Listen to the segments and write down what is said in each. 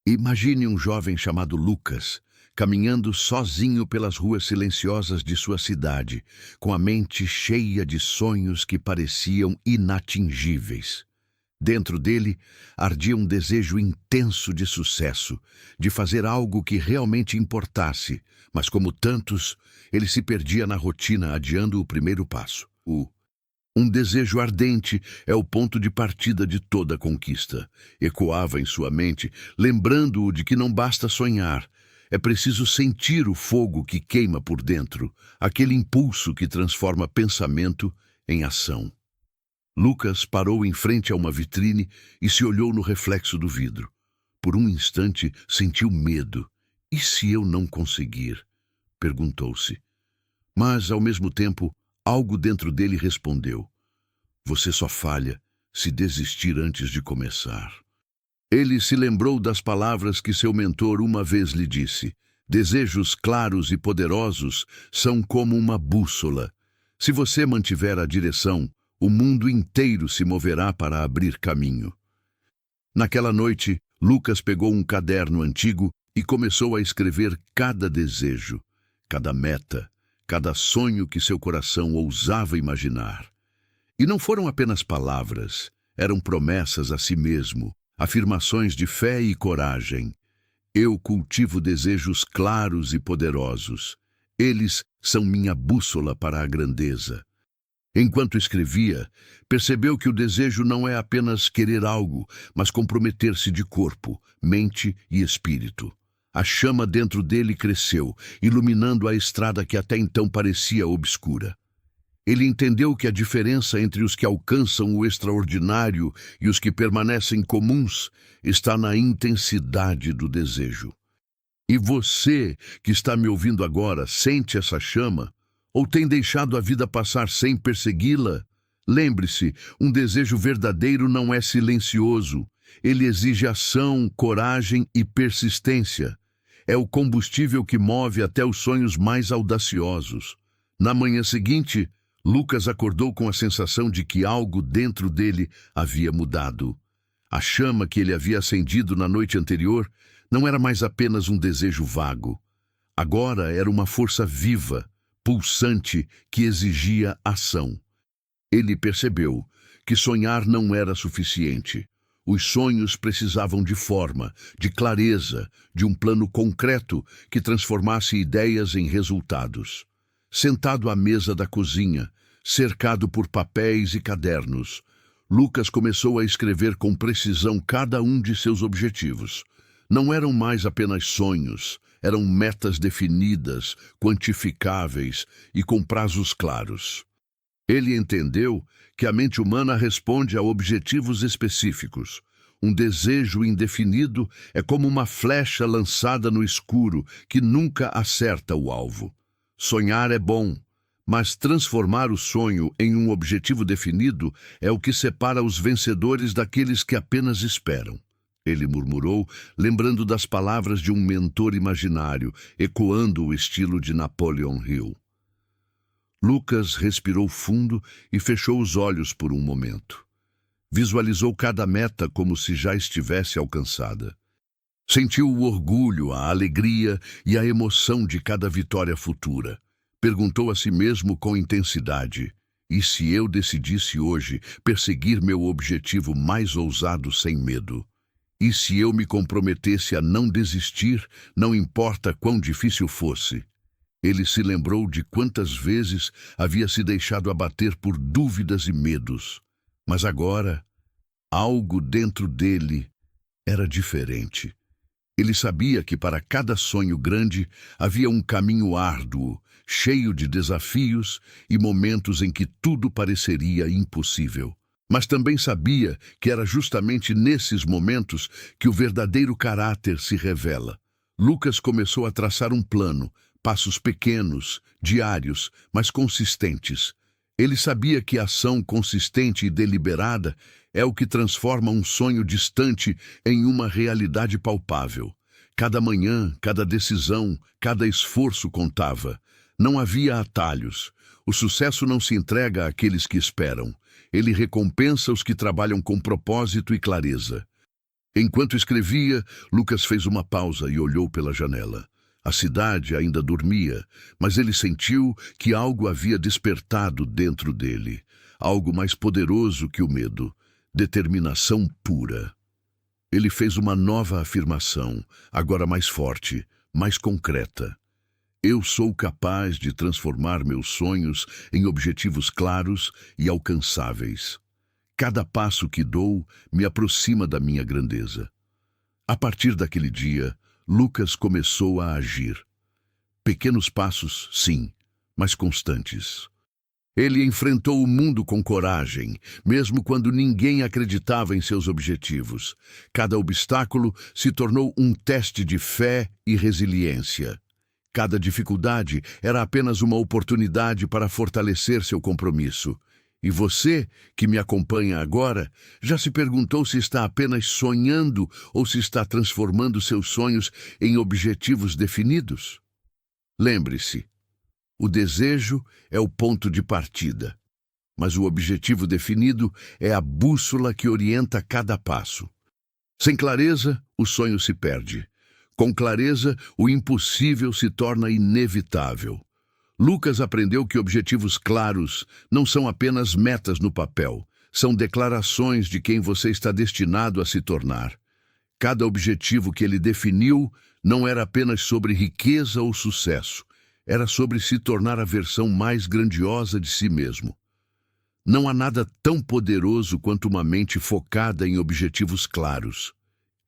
Imagine um jovem chamado Lucas, caminhando sozinho pelas ruas silenciosas de sua cidade, com a mente cheia de sonhos que pareciam inatingíveis. Dentro dele ardia um desejo intenso de sucesso, de fazer algo que realmente importasse, mas como tantos, ele se perdia na rotina adiando o primeiro passo. Um desejo ardente é o ponto de partida de toda conquista. Ecoava em sua mente, lembrando-o de que não basta sonhar. É preciso sentir o fogo que queima por dentro, aquele impulso que transforma pensamento em ação. Lucas parou em frente a uma vitrine e se olhou no reflexo do vidro. Por um instante sentiu medo. E se eu não conseguir? Perguntou-se. Mas, ao mesmo tempo, algo dentro dele respondeu: você só falha se desistir antes de começar. Ele se lembrou das palavras que seu mentor uma vez lhe disse: desejos claros e poderosos são como uma bússola. Se você mantiver a direção, o mundo inteiro se moverá para abrir caminho. Naquela noite, Lucas pegou um caderno antigo e começou a escrever cada desejo, cada meta, cada sonho que seu coração ousava imaginar. E não foram apenas palavras, eram promessas a si mesmo, afirmações de fé e coragem. Eu cultivo desejos claros e poderosos. Eles são minha bússola para a grandeza. Enquanto escrevia, percebeu que o desejo não é apenas querer algo, mas comprometer-se de corpo, mente e espírito. A chama dentro dele cresceu, iluminando a estrada que até então parecia obscura. Ele entendeu que a diferença entre os que alcançam o extraordinário e os que permanecem comuns está na intensidade do desejo. E você, que está me ouvindo agora, sente essa chama? Ou tem deixado a vida passar sem persegui-la? Lembre-se, um desejo verdadeiro não é silencioso. Ele exige ação, coragem e persistência. É o combustível que move até os sonhos mais audaciosos. Na manhã seguinte, Lucas acordou com a sensação de que algo dentro dele havia mudado. A chama que ele havia acendido na noite anterior não era mais apenas um desejo vago. Agora era uma força viva, pulsante, que exigia ação. Ele percebeu que sonhar não era suficiente. Os sonhos precisavam de forma, de clareza, de um plano concreto que transformasse ideias em resultados. Sentado à mesa da cozinha, cercado por papéis e cadernos, Lucas começou a escrever com precisão cada um de seus objetivos. Não eram mais apenas sonhos, eram metas definidas, quantificáveis e com prazos claros. Ele entendeu que a mente humana responde a objetivos específicos. Um desejo indefinido é como uma flecha lançada no escuro que nunca acerta o alvo. Sonhar é bom, mas transformar o sonho em um objetivo definido é o que separa os vencedores daqueles que apenas esperam. Ele murmurou, lembrando das palavras de um mentor imaginário, ecoando o estilo de Napoleon Hill. Lucas respirou fundo e fechou os olhos por um momento. Visualizou cada meta como se já estivesse alcançada. Sentiu o orgulho, a alegria e a emoção de cada vitória futura. Perguntou a si mesmo com intensidade: e se eu decidisse hoje perseguir meu objetivo mais ousado sem medo? E se eu me comprometesse a não desistir, não importa quão difícil fosse? Ele se lembrou de quantas vezes havia se deixado abater por dúvidas e medos. Mas agora, algo dentro dele era diferente. Ele sabia que para cada sonho grande havia um caminho árduo, cheio de desafios e momentos em que tudo pareceria impossível. Mas também sabia que era justamente nesses momentos que o verdadeiro caráter se revela. Lucas começou a traçar um plano, passos pequenos, diários, mas consistentes. Ele sabia que a ação consistente e deliberada é o que transforma um sonho distante em uma realidade palpável. Cada manhã, cada decisão, cada esforço contava. Não havia atalhos. O sucesso não se entrega àqueles que esperam. Ele recompensa os que trabalham com propósito e clareza. Enquanto escrevia, Lucas fez uma pausa e olhou pela janela. A cidade ainda dormia, mas ele sentiu que algo havia despertado dentro dele. Algo mais poderoso que o medo. Determinação pura. Ele fez uma nova afirmação, agora mais forte, mais concreta. Eu sou capaz de transformar meus sonhos em objetivos claros e alcançáveis. Cada passo que dou me aproxima da minha grandeza. A partir daquele dia, Lucas começou a agir. Pequenos passos, sim, mas constantes. Ele enfrentou o mundo com coragem, mesmo quando ninguém acreditava em seus objetivos. Cada obstáculo se tornou um teste de fé e resiliência. Cada dificuldade era apenas uma oportunidade para fortalecer seu compromisso. E você, que me acompanha agora, já se perguntou se está apenas sonhando ou se está transformando seus sonhos em objetivos definidos? Lembre-se, o desejo é o ponto de partida, mas o objetivo definido é a bússola que orienta cada passo. Sem clareza, o sonho se perde. Com clareza, o impossível se torna inevitável. Lucas aprendeu que objetivos claros não são apenas metas no papel, são declarações de quem você está destinado a se tornar. Cada objetivo que ele definiu não era apenas sobre riqueza ou sucesso, era sobre se tornar a versão mais grandiosa de si mesmo. Não há nada tão poderoso quanto uma mente focada em objetivos claros.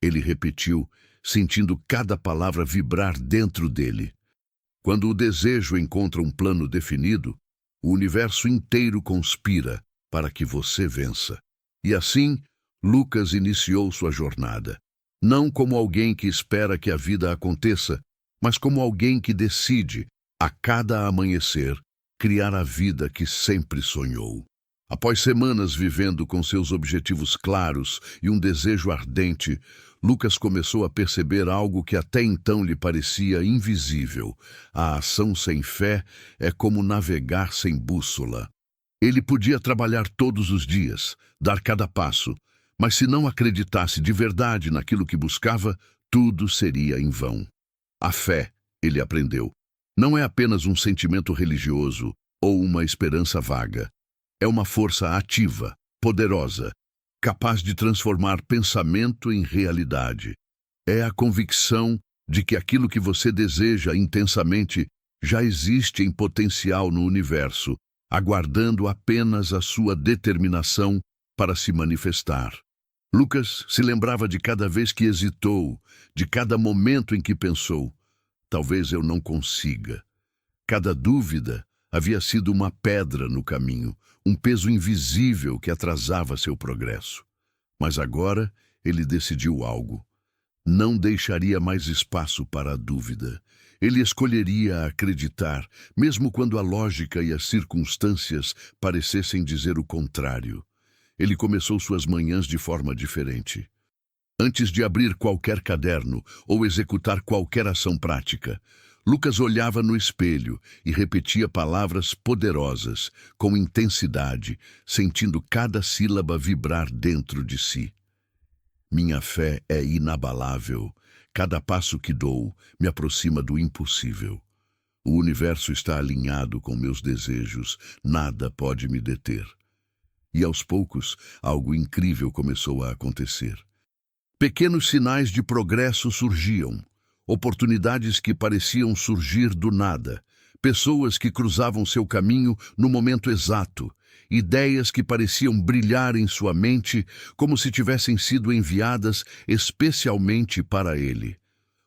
Ele repetiu, sentindo cada palavra vibrar dentro dele. Quando o desejo encontra um plano definido, o universo inteiro conspira para que você vença. E assim, Lucas iniciou sua jornada. Não como alguém que espera que a vida aconteça, mas como alguém que decide, a cada amanhecer, criar a vida que sempre sonhou. Após semanas vivendo com seus objetivos claros e um desejo ardente, Lucas começou a perceber algo que até então lhe parecia invisível. A ação sem fé é como navegar sem bússola. Ele podia trabalhar todos os dias, dar cada passo, mas se não acreditasse de verdade naquilo que buscava, tudo seria em vão. A fé, ele aprendeu, não é apenas um sentimento religioso ou uma esperança vaga. É uma força ativa, poderosa, capaz de transformar pensamento em realidade. É a convicção de que aquilo que você deseja intensamente já existe em potencial no universo, aguardando apenas a sua determinação para se manifestar. Lucas se lembrava de cada vez que hesitou, de cada momento em que pensou, talvez eu não consiga. Cada dúvida havia sido uma pedra no caminho, um peso invisível que atrasava seu progresso. Mas agora ele decidiu algo. Não deixaria mais espaço para a dúvida. Ele escolheria acreditar, mesmo quando a lógica e as circunstâncias parecessem dizer o contrário. Ele começou suas manhãs de forma diferente. Antes de abrir qualquer caderno ou executar qualquer ação prática, Lucas olhava no espelho e repetia palavras poderosas, com intensidade, sentindo cada sílaba vibrar dentro de si. Minha fé é inabalável. Cada passo que dou me aproxima do impossível. O universo está alinhado com meus desejos. Nada pode me deter. E aos poucos, algo incrível começou a acontecer. Pequenos sinais de progresso surgiam. Oportunidades que pareciam surgir do nada, pessoas que cruzavam seu caminho no momento exato, ideias que pareciam brilhar em sua mente como se tivessem sido enviadas especialmente para ele.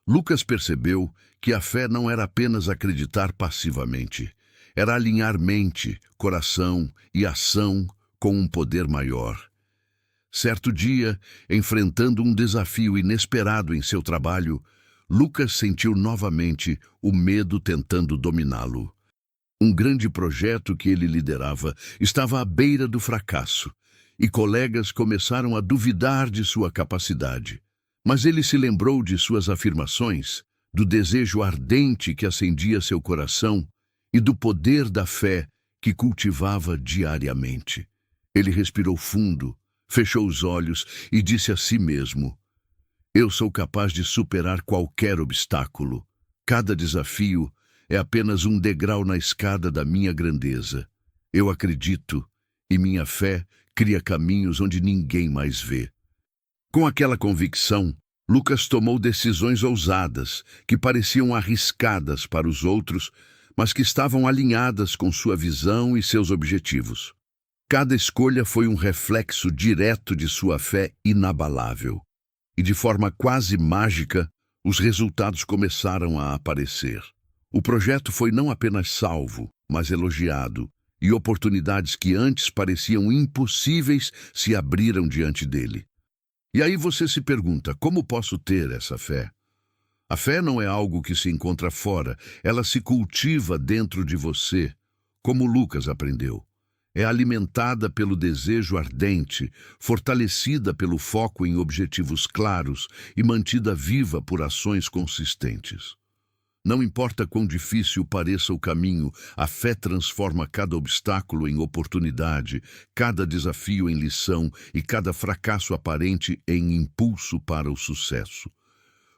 Lucas percebeu que a fé não era apenas acreditar passivamente, era alinhar mente, coração e ação com um poder maior. Certo dia, enfrentando um desafio inesperado em seu trabalho, Lucas sentiu novamente o medo tentando dominá-lo. Um grande projeto que ele liderava estava à beira do fracasso, e colegas começaram a duvidar de sua capacidade. Mas ele se lembrou de suas afirmações, do desejo ardente que acendia seu coração e do poder da fé que cultivava diariamente. Ele respirou fundo, fechou os olhos e disse a si mesmo: Eu sou capaz de superar qualquer obstáculo. Cada desafio é apenas um degrau na escada da minha grandeza. Eu acredito, e minha fé cria caminhos onde ninguém mais vê. Com aquela convicção, Lucas tomou decisões ousadas, que pareciam arriscadas para os outros, mas que estavam alinhadas com sua visão e seus objetivos. Cada escolha foi um reflexo direto de sua fé inabalável. E de forma quase mágica, os resultados começaram a aparecer. O projeto foi não apenas salvo, mas elogiado, e oportunidades que antes pareciam impossíveis se abriram diante dele. E aí você se pergunta, como posso ter essa fé? A fé não é algo que se encontra fora, ela se cultiva dentro de você, como Lucas aprendeu. É alimentada pelo desejo ardente, fortalecida pelo foco em objetivos claros e mantida viva por ações consistentes. Não importa quão difícil pareça o caminho, a fé transforma cada obstáculo em oportunidade, cada desafio em lição e cada fracasso aparente em impulso para o sucesso.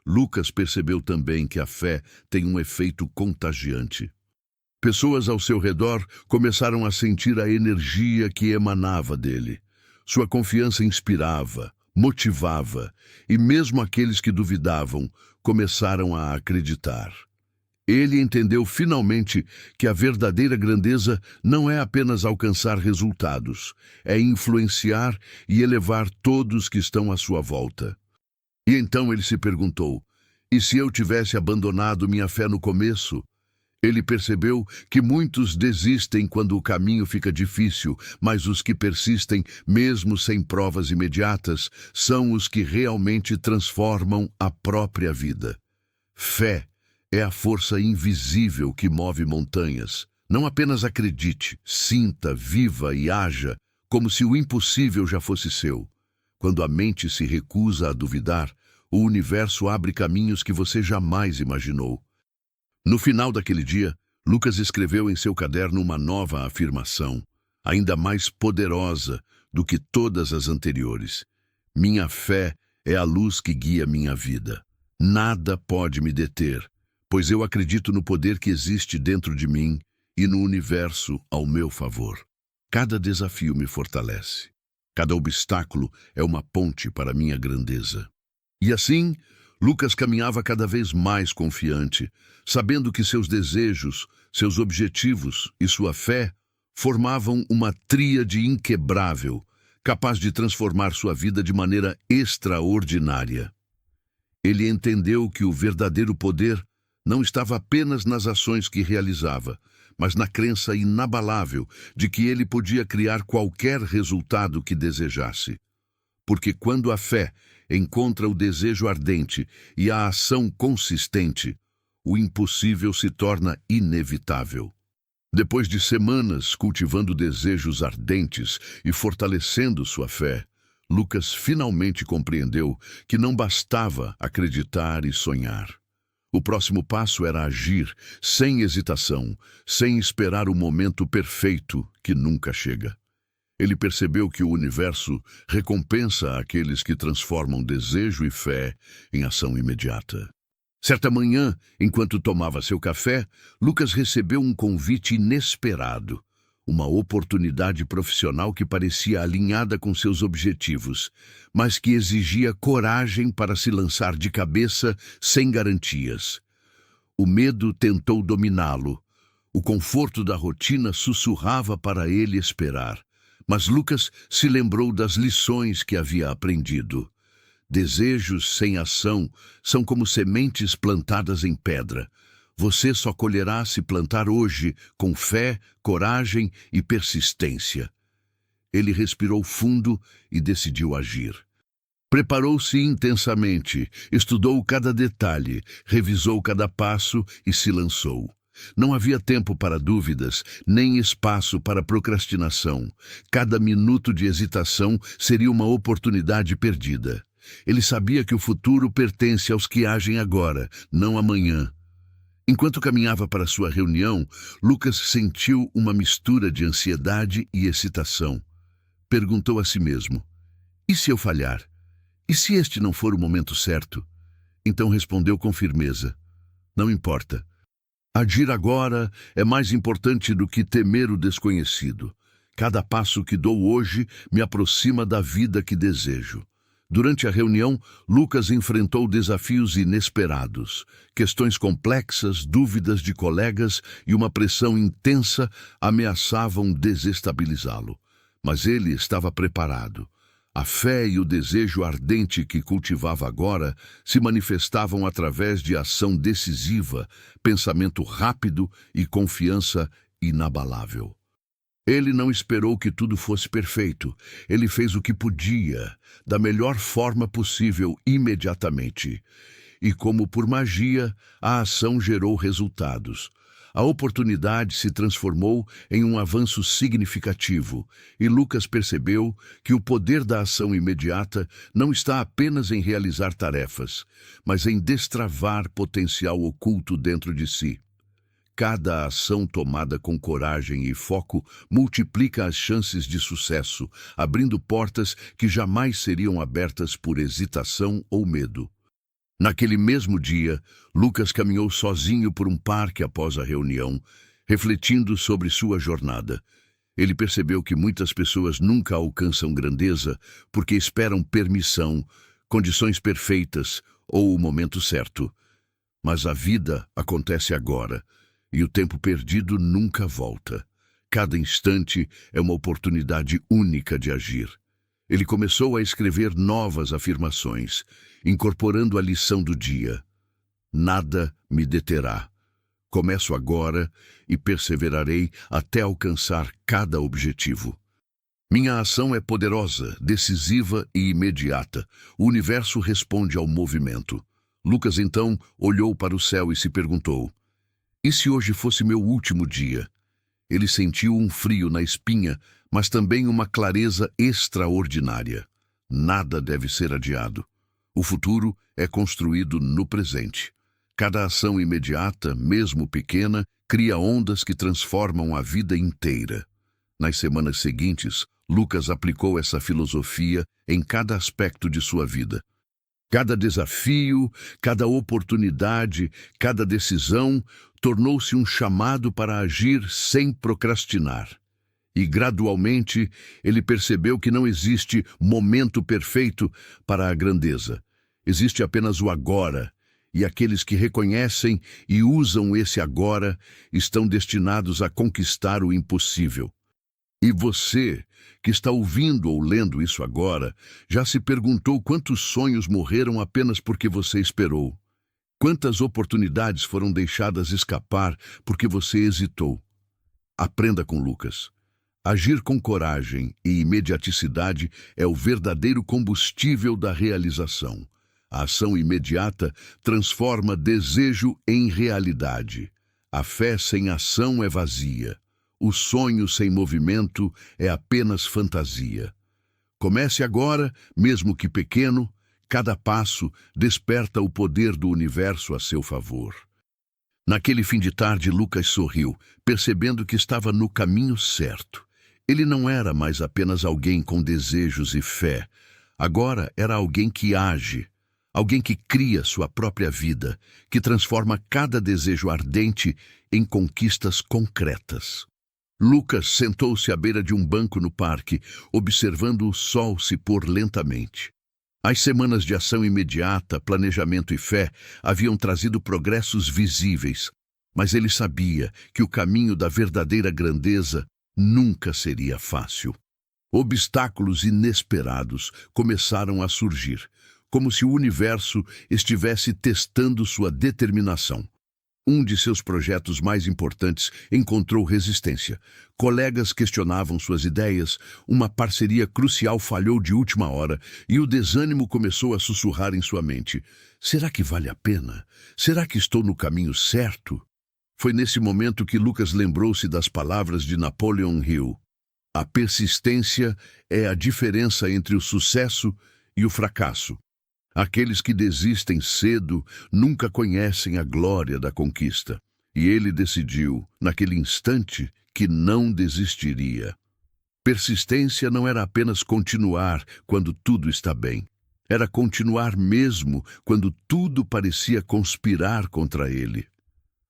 Lucas percebeu também que a fé tem um efeito contagiante. Pessoas ao seu redor começaram a sentir a energia que emanava dele. Sua confiança inspirava, motivava, e mesmo aqueles que duvidavam começaram a acreditar. Ele entendeu finalmente que a verdadeira grandeza não é apenas alcançar resultados, é influenciar e elevar todos que estão à sua volta. E então ele se perguntou, e se eu tivesse abandonado minha fé no começo? Ele percebeu que muitos desistem quando o caminho fica difícil, mas os que persistem, mesmo sem provas imediatas, são os que realmente transformam a própria vida. Fé é a força invisível que move montanhas. Não apenas acredite, sinta, viva e haja como se o impossível já fosse seu. Quando a mente se recusa a duvidar, o universo abre caminhos que você jamais imaginou. No final daquele dia, Lucas escreveu em seu caderno uma nova afirmação, ainda mais poderosa do que todas as anteriores. Minha fé é a luz que guia minha vida. Nada pode me deter, pois eu acredito no poder que existe dentro de mim e no universo ao meu favor. Cada desafio me fortalece. Cada obstáculo é uma ponte para minha grandeza. E assim, Lucas caminhava cada vez mais confiante, sabendo que seus desejos, seus objetivos e sua fé formavam uma tríade inquebrável, capaz de transformar sua vida de maneira extraordinária. Ele entendeu que o verdadeiro poder não estava apenas nas ações que realizava, mas na crença inabalável de que ele podia criar qualquer resultado que desejasse. Porque quando a fé encontra o desejo ardente e a ação consistente, o impossível se torna inevitável. Depois de semanas cultivando desejos ardentes e fortalecendo sua fé, Lucas finalmente compreendeu que não bastava acreditar e sonhar. O próximo passo era agir, sem hesitação, sem esperar o momento perfeito que nunca chega. Ele percebeu que o universo recompensa aqueles que transformam desejo e fé em ação imediata. Certa manhã, enquanto tomava seu café, Lucas recebeu um convite inesperado, uma oportunidade profissional que parecia alinhada com seus objetivos, mas que exigia coragem para se lançar de cabeça sem garantias. O medo tentou dominá-lo. O conforto da rotina sussurrava para ele esperar. Mas Lucas se lembrou das lições que havia aprendido. Desejos sem ação são como sementes plantadas em pedra. Você só colherá se plantar hoje com fé, coragem e persistência. Ele respirou fundo e decidiu agir. Preparou-se intensamente, estudou cada detalhe, revisou cada passo e se lançou. Não havia tempo para dúvidas, nem espaço para procrastinação. Cada minuto de hesitação seria uma oportunidade perdida. Ele sabia que o futuro pertence aos que agem agora, não amanhã. Enquanto caminhava para sua reunião, Lucas sentiu uma mistura de ansiedade e excitação. Perguntou a si mesmo, e se eu falhar? E se este não for o momento certo? Então respondeu com firmeza: não importa. Agir agora é mais importante do que temer o desconhecido. Cada passo que dou hoje me aproxima da vida que desejo. Durante a reunião, Lucas enfrentou desafios inesperados. Questões complexas, dúvidas de colegas e uma pressão intensa ameaçavam desestabilizá-lo. Mas ele estava preparado. A fé e o desejo ardente que cultivava agora se manifestavam através de ação decisiva, pensamento rápido e confiança inabalável. Ele não esperou que tudo fosse perfeito. Ele fez o que podia, da melhor forma possível, imediatamente. E como por magia, a ação gerou resultados. A oportunidade se transformou em um avanço significativo, e Lucas percebeu que o poder da ação imediata não está apenas em realizar tarefas, mas em destravar potencial oculto dentro de si. Cada ação tomada com coragem e foco multiplica as chances de sucesso, abrindo portas que jamais seriam abertas por hesitação ou medo. Naquele mesmo dia, Lucas caminhou sozinho por um parque após a reunião, refletindo sobre sua jornada. Ele percebeu que muitas pessoas nunca alcançam grandeza porque esperam permissão, condições perfeitas ou o momento certo. Mas a vida acontece agora. E o tempo perdido nunca volta. Cada instante é uma oportunidade única de agir. Ele começou a escrever novas afirmações, incorporando a lição do dia. Nada me deterá. Começo agora e perseverarei até alcançar cada objetivo. Minha ação é poderosa, decisiva e imediata. O universo responde ao movimento. Lucas então olhou para o céu e se perguntou: e se hoje fosse meu último dia? Ele sentiu um frio na espinha, mas também uma clareza extraordinária. Nada deve ser adiado. O futuro é construído no presente. Cada ação imediata, mesmo pequena, cria ondas que transformam a vida inteira. Nas semanas seguintes, Lucas aplicou essa filosofia em cada aspecto de sua vida. Cada desafio, cada oportunidade, cada decisão tornou-se um chamado para agir sem procrastinar. E, gradualmente, ele percebeu que não existe momento perfeito para a grandeza. Existe apenas o agora, e aqueles que reconhecem e usam esse agora estão destinados a conquistar o impossível. E você, que está ouvindo ou lendo isso agora, já se perguntou quantos sonhos morreram apenas porque você esperou? Quantas oportunidades foram deixadas escapar porque você hesitou? Aprenda com Lucas. Agir com coragem e imediaticidade é o verdadeiro combustível da realização. A ação imediata transforma desejo em realidade. A fé sem ação é vazia. O sonho sem movimento é apenas fantasia. Comece agora, mesmo que pequeno. Cada passo desperta o poder do universo a seu favor. Naquele fim de tarde, Lucas sorriu, percebendo que estava no caminho certo. Ele não era mais apenas alguém com desejos e fé. Agora era alguém que age, alguém que cria sua própria vida, que transforma cada desejo ardente em conquistas concretas. Lucas sentou-se à beira de um banco no parque, observando o sol se pôr lentamente. As semanas de ação imediata, planejamento e fé haviam trazido progressos visíveis, mas ele sabia que o caminho da verdadeira grandeza nunca seria fácil. Obstáculos inesperados começaram a surgir, como se o universo estivesse testando sua determinação. Um de seus projetos mais importantes encontrou resistência. Colegas questionavam suas ideias, uma parceria crucial falhou de última hora e o desânimo começou a sussurrar em sua mente. Será que vale a pena? Será que estou no caminho certo? Foi nesse momento que Lucas lembrou-se das palavras de Napoleon Hill. A persistência é a diferença entre o sucesso e o fracasso. Aqueles que desistem cedo nunca conhecem a glória da conquista. E ele decidiu, naquele instante, que não desistiria. Persistência não era apenas continuar quando tudo está bem. Era continuar mesmo quando tudo parecia conspirar contra ele.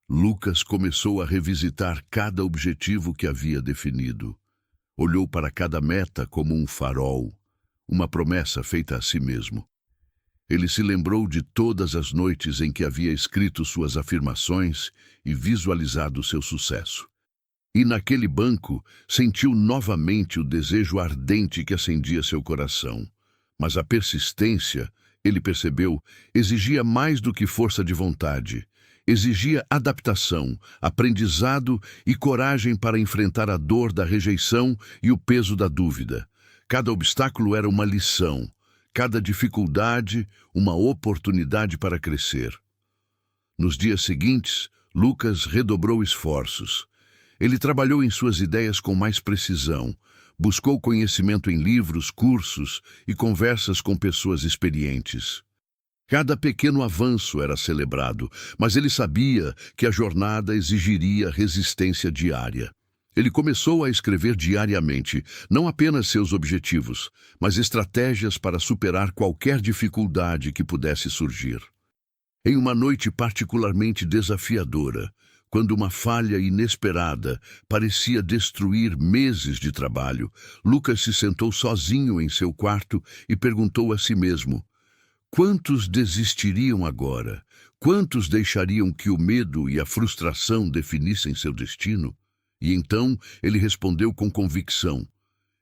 Lucas começou a revisitar cada objetivo que havia definido. Olhou para cada meta como um farol, uma promessa feita a si mesmo. Ele se lembrou de todas as noites em que havia escrito suas afirmações e visualizado seu sucesso. E naquele banco sentiu novamente o desejo ardente que acendia seu coração. Mas a persistência, ele percebeu, exigia mais do que força de vontade. Exigia adaptação, aprendizado e coragem para enfrentar a dor da rejeição e o peso da dúvida. Cada obstáculo era uma lição, cada dificuldade uma oportunidade para crescer. Nos dias seguintes, Lucas redobrou esforços. Ele trabalhou em suas ideias com mais precisão, buscou conhecimento em livros, cursos e conversas com pessoas experientes. Cada pequeno avanço era celebrado, mas ele sabia que a jornada exigiria resistência diária. Ele começou a escrever diariamente, não apenas seus objetivos, mas estratégias para superar qualquer dificuldade que pudesse surgir. Em uma noite particularmente desafiadora, quando uma falha inesperada parecia destruir meses de trabalho, Lucas se sentou sozinho em seu quarto e perguntou a si mesmo: quantos desistiriam agora? Quantos deixariam que o medo e a frustração definissem seu destino? E então ele respondeu com convicção: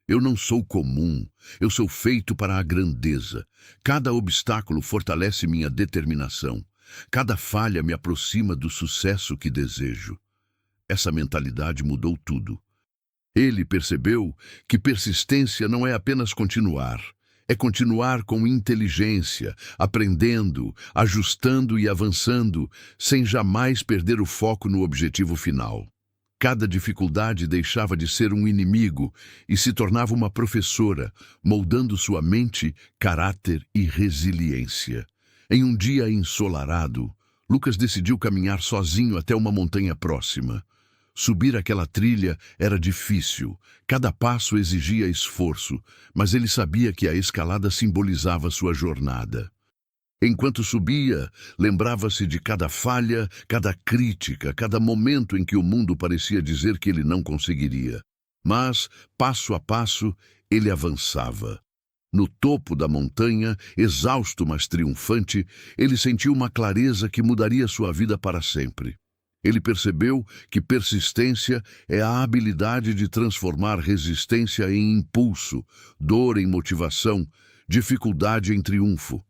eu não sou comum, eu sou feito para a grandeza. Cada obstáculo fortalece minha determinação. Cada falha me aproxima do sucesso que desejo. Essa mentalidade mudou tudo. Ele percebeu que persistência não é apenas continuar. É continuar com inteligência, aprendendo, ajustando e avançando, sem jamais perder o foco no objetivo final. Cada dificuldade deixava de ser um inimigo e se tornava uma professora, moldando sua mente, caráter e resiliência. Em um dia ensolarado, Lucas decidiu caminhar sozinho até uma montanha próxima. Subir aquela trilha era difícil, cada passo exigia esforço, mas ele sabia que a escalada simbolizava sua jornada. Enquanto subia, lembrava-se de cada falha, cada crítica, cada momento em que o mundo parecia dizer que ele não conseguiria. Mas, passo a passo, ele avançava. No topo da montanha, exausto mas triunfante, ele sentiu uma clareza que mudaria sua vida para sempre. Ele percebeu que persistência é a habilidade de transformar resistência em impulso, dor em motivação, dificuldade em triunfo.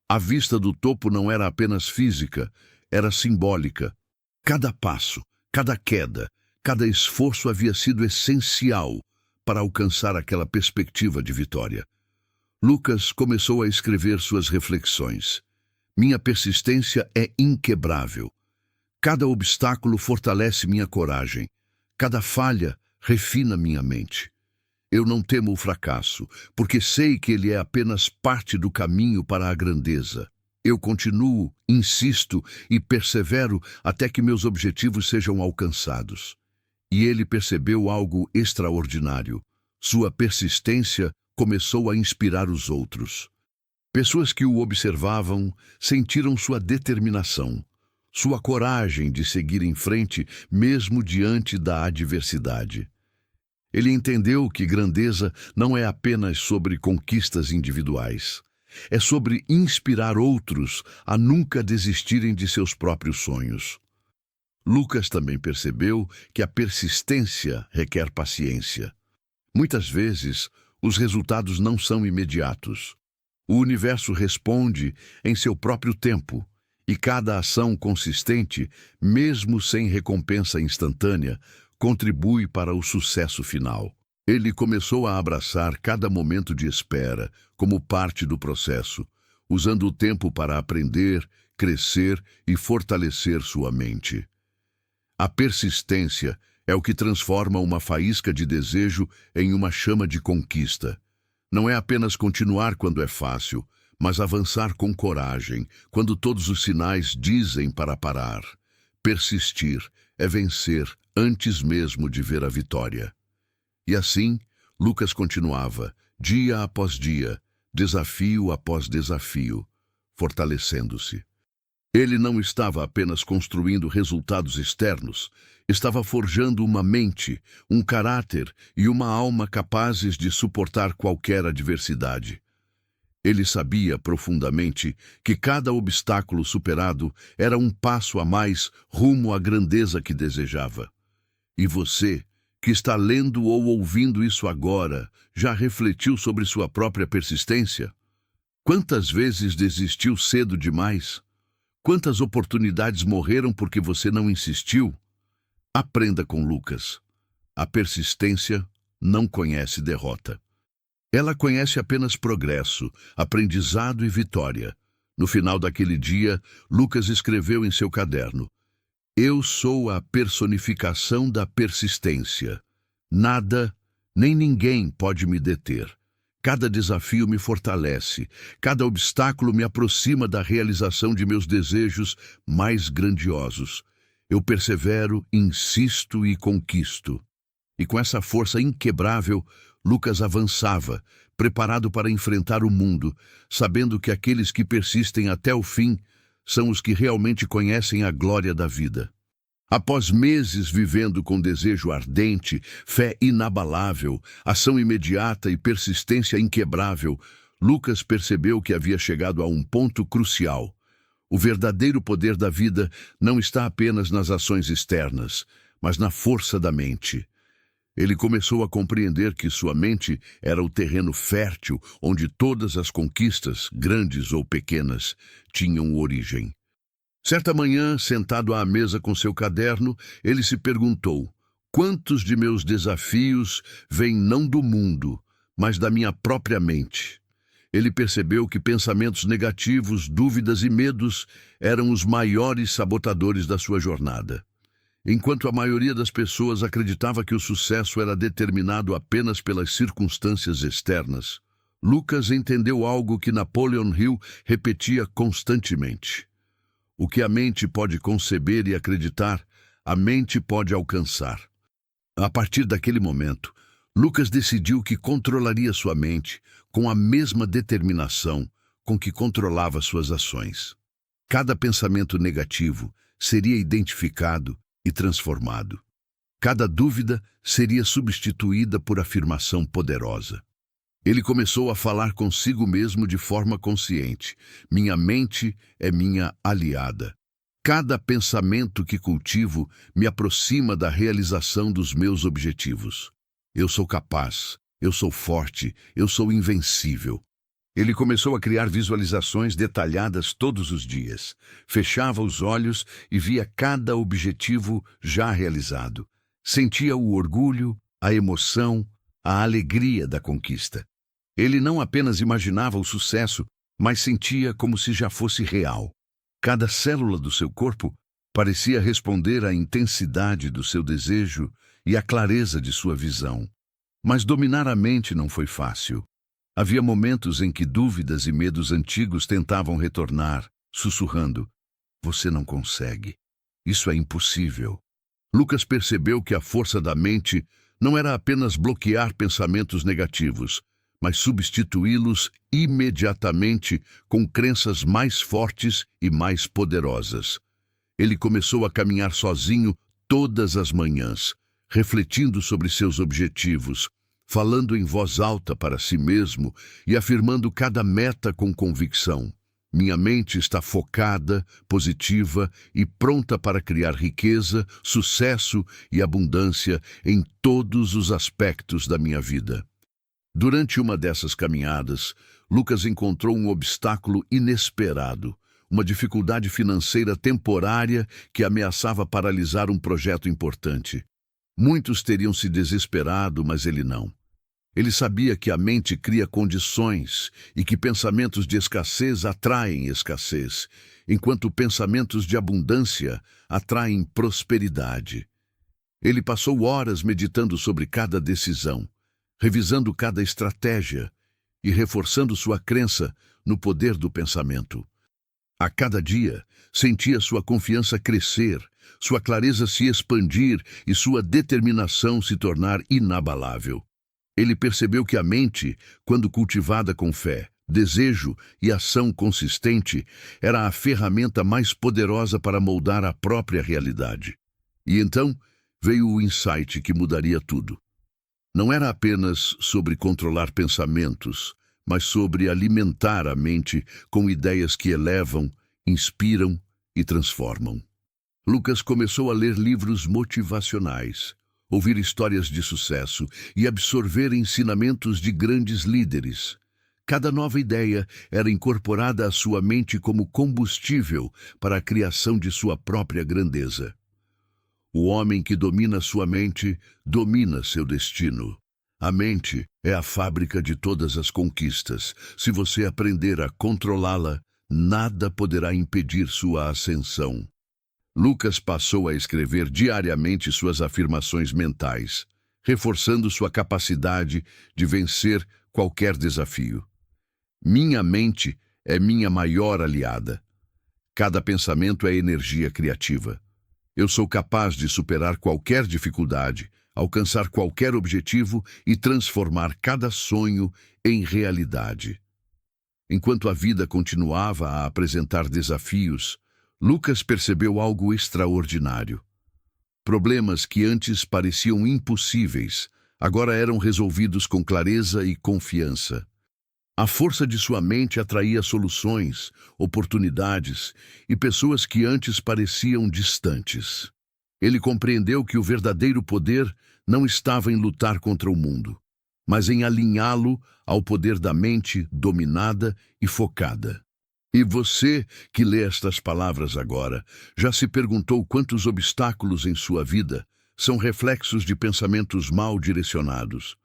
A vista do topo não era apenas física, era simbólica. Cada passo, cada queda, cada esforço havia sido essencial para alcançar aquela perspectiva de vitória. Lucas começou a escrever suas reflexões. Minha persistência é inquebrável. Cada obstáculo fortalece minha coragem. Cada falha refina minha mente. Eu não temo o fracasso, porque sei que ele é apenas parte do caminho para a grandeza. Eu continuo, insisto e persevero até que meus objetivos sejam alcançados. E ele percebeu algo extraordinário. Sua persistência começou a inspirar os outros. Pessoas que o observavam sentiram sua determinação, sua coragem de seguir em frente mesmo diante da adversidade. Ele entendeu que grandeza não é apenas sobre conquistas individuais. É sobre inspirar outros a nunca desistirem de seus próprios sonhos. Lucas também percebeu que a persistência requer paciência. Muitas vezes, os resultados não são imediatos. O universo responde em seu próprio tempo, e cada ação consistente, mesmo sem recompensa instantânea, contribui para o sucesso final. Ele começou a abraçar cada momento de espera como parte do processo, usando o tempo para aprender, crescer e fortalecer sua mente. A persistência é o que transforma uma faísca de desejo em uma chama de conquista. Não é apenas continuar quando é fácil, mas avançar com coragem, quando todos os sinais dizem para parar. Persistir é vencer antes mesmo de ver a vitória. E assim, Lucas continuava, dia após dia, desafio após desafio, fortalecendo-se. Ele não estava apenas construindo resultados externos, estava forjando uma mente, um caráter e uma alma capazes de suportar qualquer adversidade. Ele sabia profundamente que cada obstáculo superado era um passo a mais rumo à grandeza que desejava. E você, que está lendo ou ouvindo isso agora, já refletiu sobre sua própria persistência? Quantas vezes desistiu cedo demais? Quantas oportunidades morreram porque você não insistiu? Aprenda com Lucas. A persistência não conhece derrota. Ela conhece apenas progresso, aprendizado e vitória. No final daquele dia, Lucas escreveu em seu caderno: Eu sou a personificação da persistência. Nada, nem ninguém pode me deter. Cada desafio me fortalece, cada obstáculo me aproxima da realização de meus desejos mais grandiosos. Eu persevero, insisto e conquisto. E com essa força inquebrável, Lucas avançava, preparado para enfrentar o mundo, sabendo que aqueles que persistem até o fim são os que realmente conhecem a glória da vida. Após meses vivendo com desejo ardente, fé inabalável, ação imediata e persistência inquebrável, Lucas percebeu que havia chegado a um ponto crucial. O verdadeiro poder da vida não está apenas nas ações externas, mas na força da mente. Ele começou a compreender que sua mente era o terreno fértil onde todas as conquistas, grandes ou pequenas, tinham origem. Certa manhã, sentado à mesa com seu caderno, ele se perguntou: quantos de meus desafios vêm não do mundo, mas da minha própria mente? Ele percebeu que pensamentos negativos, dúvidas e medos eram os maiores sabotadores da sua jornada. Enquanto a maioria das pessoas acreditava que o sucesso era determinado apenas pelas circunstâncias externas, Lucas entendeu algo que Napoleon Hill repetia constantemente. O que a mente pode conceber e acreditar, a mente pode alcançar. A partir daquele momento, Lucas decidiu que controlaria sua mente com a mesma determinação com que controlava suas ações. Cada pensamento negativo seria identificado e transformado. Cada dúvida seria substituída por afirmação poderosa. Ele começou a falar consigo mesmo de forma consciente. Minha mente é minha aliada. Cada pensamento que cultivo me aproxima da realização dos meus objetivos. Eu sou capaz, eu sou forte, eu sou invencível. Ele começou a criar visualizações detalhadas todos os dias. Fechava os olhos e via cada objetivo já realizado. Sentia o orgulho, a emoção, a alegria da conquista. Ele não apenas imaginava o sucesso, mas sentia como se já fosse real. Cada célula do seu corpo parecia responder à intensidade do seu desejo e à clareza de sua visão. Mas dominar a mente não foi fácil. Havia momentos em que dúvidas e medos antigos tentavam retornar, sussurrando: você não consegue. Isso é impossível. Lucas percebeu que a força da mente não era apenas bloquear pensamentos negativos, mas substituí-los imediatamente com crenças mais fortes e mais poderosas. Ele começou a caminhar sozinho todas as manhãs, refletindo sobre seus objetivos, falando em voz alta para si mesmo e afirmando cada meta com convicção. Minha mente está focada, positiva e pronta para criar riqueza, sucesso e abundância em todos os aspectos da minha vida. Durante uma dessas caminhadas, Lucas encontrou um obstáculo inesperado, uma dificuldade financeira temporária que ameaçava paralisar um projeto importante. Muitos teriam se desesperado, mas ele não. Ele sabia que a mente cria condições e que pensamentos de escassez atraem escassez, enquanto pensamentos de abundância atraem prosperidade. Ele passou horas meditando sobre cada decisão, revisando cada estratégia e reforçando sua crença no poder do pensamento. A cada dia, sentia sua confiança crescer, sua clareza se expandir e sua determinação se tornar inabalável. Ele percebeu que a mente, quando cultivada com fé, desejo e ação consistente era a ferramenta mais poderosa para moldar a própria realidade. E então veio o insight que mudaria tudo. Não era apenas sobre controlar pensamentos, mas sobre alimentar a mente com ideias que elevam, inspiram e transformam. Lucas começou a ler livros motivacionais, ouvir histórias de sucesso e absorver ensinamentos de grandes líderes. Cada nova ideia era incorporada à sua mente como combustível para a criação de sua própria grandeza. O homem que domina sua mente, domina seu destino. A mente é a fábrica de todas as conquistas. Se você aprender a controlá-la, nada poderá impedir sua ascensão. Lucas passou a escrever diariamente suas afirmações mentais, reforçando sua capacidade de vencer qualquer desafio. Minha mente é minha maior aliada. Cada pensamento é energia criativa. Eu sou capaz de superar qualquer dificuldade, alcançar qualquer objetivo e transformar cada sonho em realidade. Enquanto a vida continuava a apresentar desafios, Lucas percebeu algo extraordinário. Problemas que antes pareciam impossíveis, agora eram resolvidos com clareza e confiança. A força de sua mente atraía soluções, oportunidades e pessoas que antes pareciam distantes. Ele compreendeu que o verdadeiro poder não estava em lutar contra o mundo, mas em alinhá-lo ao poder da mente dominada e focada. E você, que lê estas palavras agora, já se perguntou quantos obstáculos em sua vida são reflexos de pensamentos mal direcionados?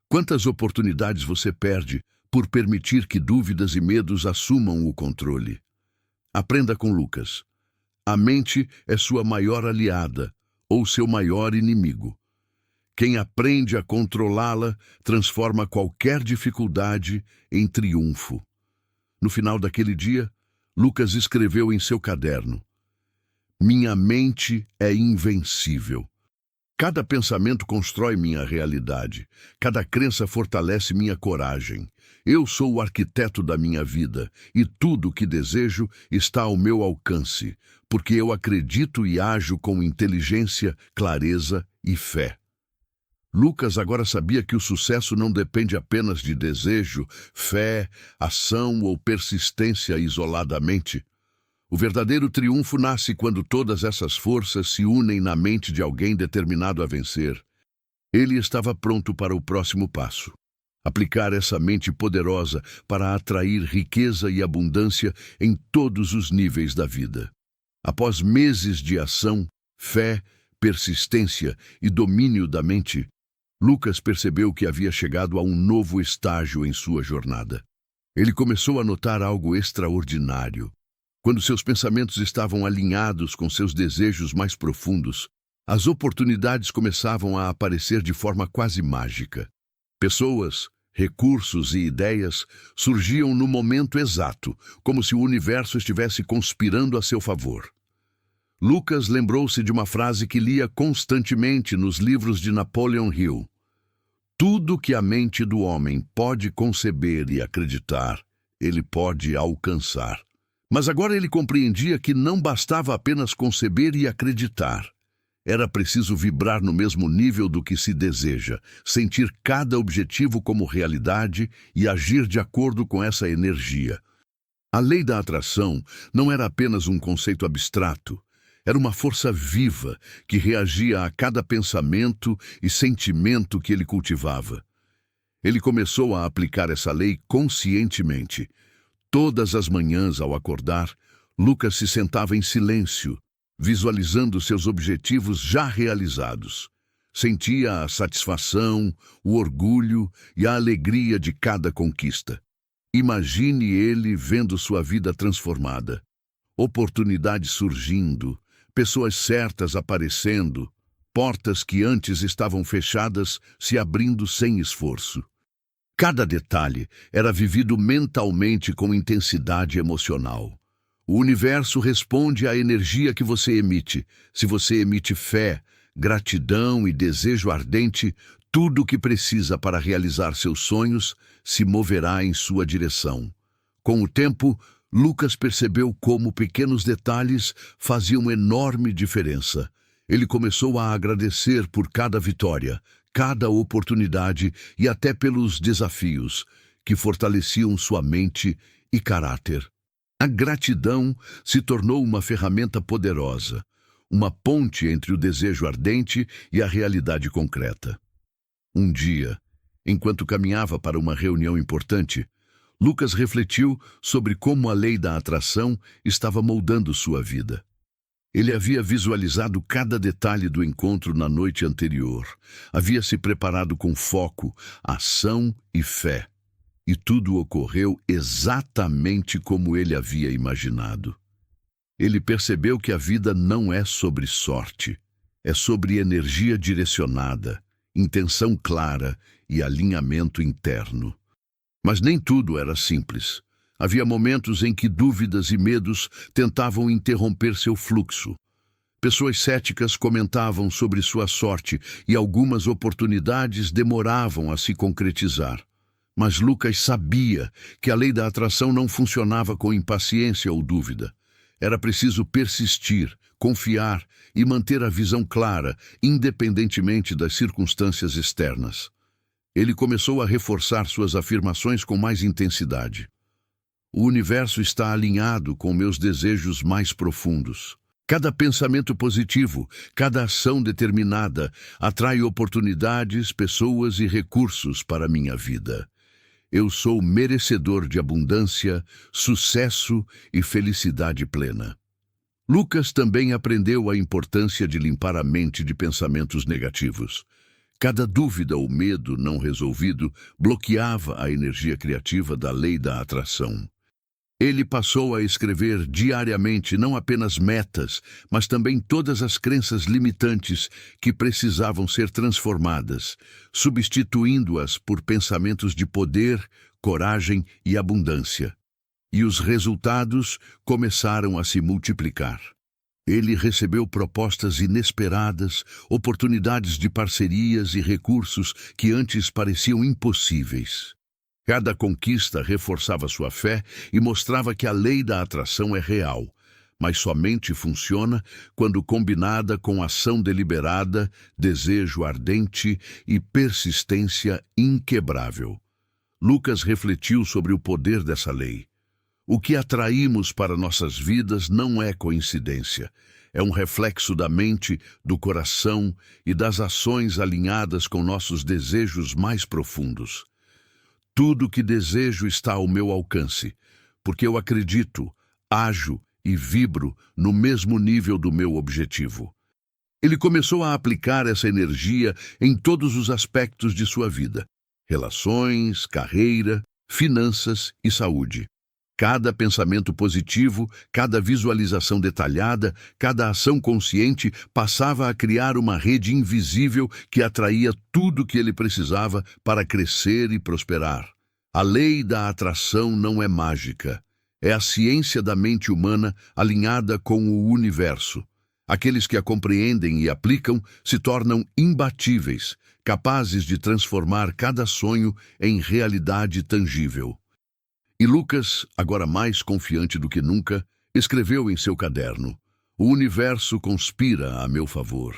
Quantas oportunidades você perde por permitir que dúvidas e medos assumam o controle? Aprenda com Lucas. A mente é sua maior aliada ou seu maior inimigo. Quem aprende a controlá-la transforma qualquer dificuldade em triunfo. No final daquele dia, Lucas escreveu em seu caderno: Minha mente é invencível. Cada pensamento constrói minha realidade. Cada crença fortalece minha coragem. Eu sou o arquiteto da minha vida e tudo o que desejo está ao meu alcance, porque eu acredito e ajo com inteligência, clareza e fé. Lucas agora sabia que o sucesso não depende apenas de desejo, fé, ação ou persistência isoladamente. O verdadeiro triunfo nasce quando todas essas forças se unem na mente de alguém determinado a vencer. Ele estava pronto para o próximo passo. Aplicar essa mente poderosa para atrair riqueza e abundância em todos os níveis da vida. Após meses de ação, fé, persistência e domínio da mente, Lucas percebeu que havia chegado a um novo estágio em sua jornada. Ele começou a notar algo extraordinário. Quando seus pensamentos estavam alinhados com seus desejos mais profundos, as oportunidades começavam a aparecer de forma quase mágica. Pessoas, recursos e ideias surgiam no momento exato, como se o universo estivesse conspirando a seu favor. Lucas lembrou-se de uma frase que lia constantemente nos livros de Napoleon Hill. Tudo que a mente do homem pode conceber e acreditar, ele pode alcançar. Mas agora ele compreendia que não bastava apenas conceber e acreditar. Era preciso vibrar no mesmo nível do que se deseja, sentir cada objetivo como realidade e agir de acordo com essa energia. A lei da atração não era apenas um conceito abstrato. Era uma força viva que reagia a cada pensamento e sentimento que ele cultivava. Ele começou a aplicar essa lei conscientemente. Todas as manhãs, ao acordar, Lucas se sentava em silêncio, visualizando seus objetivos já realizados. Sentia a satisfação, o orgulho e a alegria de cada conquista. Imagine ele vendo sua vida transformada, oportunidades surgindo, pessoas certas aparecendo, portas que antes estavam fechadas se abrindo sem esforço. Cada detalhe era vivido mentalmente com intensidade emocional. O universo responde à energia que você emite. Se você emite fé, gratidão e desejo ardente, tudo o que precisa para realizar seus sonhos se moverá em sua direção. Com o tempo, Lucas percebeu como pequenos detalhes faziam enorme diferença. Ele começou a agradecer por cada vitória, cada oportunidade e até pelos desafios que fortaleciam sua mente e caráter. A gratidão se tornou uma ferramenta poderosa, uma ponte entre o desejo ardente e a realidade concreta. Um dia, enquanto caminhava para uma reunião importante, Lucas refletiu sobre como a lei da atração estava moldando sua vida. Ele havia visualizado cada detalhe do encontro na noite anterior, havia se preparado com foco, ação e fé. E tudo ocorreu exatamente como ele havia imaginado. Ele percebeu que a vida não é sobre sorte, é sobre energia direcionada, intenção clara e alinhamento interno. Mas nem tudo era simples. Havia momentos em que dúvidas e medos tentavam interromper seu fluxo. Pessoas céticas comentavam sobre sua sorte e algumas oportunidades demoravam a se concretizar. Mas Lucas sabia que a lei da atração não funcionava com impaciência ou dúvida. Era preciso persistir, confiar e manter a visão clara, independentemente das circunstâncias externas. Ele começou a reforçar suas afirmações com mais intensidade. O universo está alinhado com meus desejos mais profundos. Cada pensamento positivo, cada ação determinada atrai oportunidades, pessoas e recursos para a minha vida. Eu sou merecedor de abundância, sucesso e felicidade plena. Lucas também aprendeu a importância de limpar a mente de pensamentos negativos. Cada dúvida ou medo não resolvido bloqueava a energia criativa da lei da atração. Ele passou a escrever diariamente não apenas metas, mas também todas as crenças limitantes que precisavam ser transformadas, substituindo-as por pensamentos de poder, coragem e abundância. E os resultados começaram a se multiplicar. Ele recebeu propostas inesperadas, oportunidades de parcerias e recursos que antes pareciam impossíveis. Cada conquista reforçava sua fé e mostrava que a lei da atração é real, mas somente funciona quando combinada com ação deliberada, desejo ardente e persistência inquebrável. Lucas refletiu sobre o poder dessa lei. O que atraímos para nossas vidas não é coincidência. É um reflexo da mente, do coração e das ações alinhadas com nossos desejos mais profundos. Tudo que desejo está ao meu alcance, porque eu acredito, ajo e vibro no mesmo nível do meu objetivo. Ele começou a aplicar essa energia em todos os aspectos de sua vida: relações, carreira, finanças e saúde. Cada pensamento positivo, cada visualização detalhada, cada ação consciente passava a criar uma rede invisível que atraía tudo o que ele precisava para crescer e prosperar. A lei da atração não é mágica. É a ciência da mente humana alinhada com o universo. Aqueles que a compreendem e aplicam se tornam imbatíveis, capazes de transformar cada sonho em realidade tangível. E Lucas, agora mais confiante do que nunca, escreveu em seu caderno: "O universo conspira a meu favor.